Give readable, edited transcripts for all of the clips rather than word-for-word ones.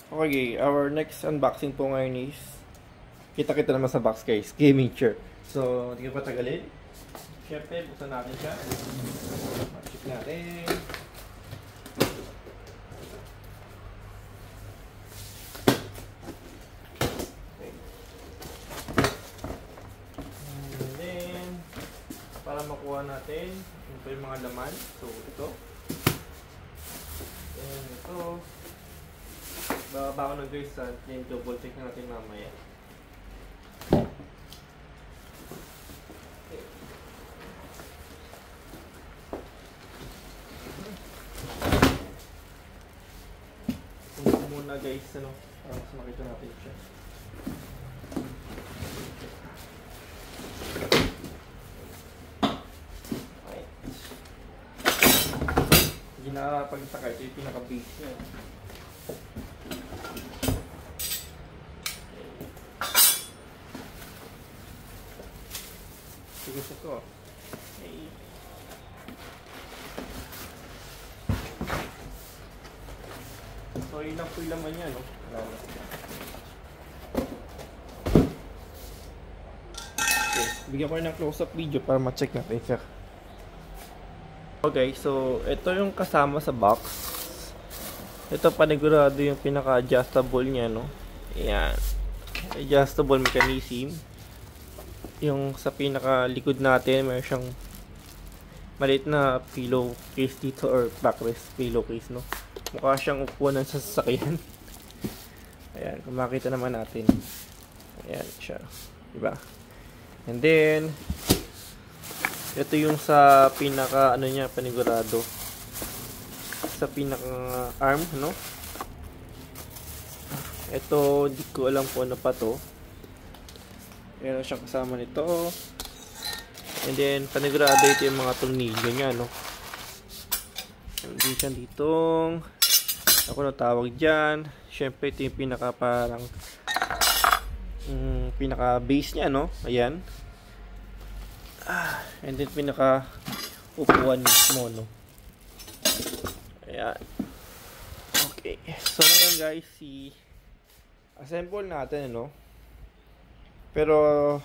Okay, our next unboxing po ngayon is kita-kita naman sa box guys, gaming chair. So, hindi ko patagalin. Siyempre, buksan natin siya. Check natin. Okay. And then, para makuha natin, ito yung mga laman. So, ito. And ito. Bababa ko na guys, yung double check natin mamaya. Punta muna guys, ano, para mas makita natin siya. Right. Hindi nakapagtaka, ito yung pinaka-base niya. Gusto ko. Okay. So, yun lang po yung laman niya, no? Okay. Bigyan ko rin ng close-up video para ma-check natin siya. Okay, so, ito yung kasama sa box. Ito panigurado yung pinaka-adjustable niya, no? Ayan. Adjustable mechanism. Yung sa pinaka likod natin, mayroon siyang maliit na pillow case dito or backrest pillow case, no? Mukha siyang upuan ng sasakyan. Ayan, kung makita naman natin. Ayan siya, diba? And then ito yung sa pinaka ano niya, panigurado sa pinaka arm, no? Ito, di ko alam kung ano pa to. Meron siyang kasama nito. And then, panigurado ito yung mga tornilyo niya, no? Hindi siya ditong ako na tawag dyan. Siyempre, ito yung pinaka parang pinaka base niya, no? Ayan. And then, pinaka upuan mismo, no? Ayan. Okay. So, ngayon guys, assemble natin, no? Pero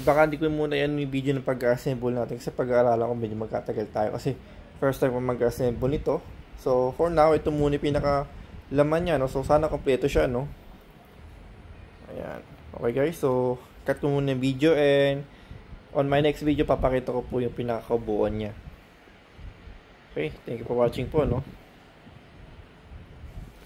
baka hindi ko muna yan yung video ng pag-assemble natin kasi pag-aaralan ko medyo magkatagal tayo kasi first time ko mag-assemble nito. So for now, ito muna yung pinaka laman niya, no? So sana kompleto siya, no? Ayan. Okay guys, so cut ko muna yung video and on my next video papakita ko po yung pinaka-kabuuan niya. Okay, thank you for watching po, no?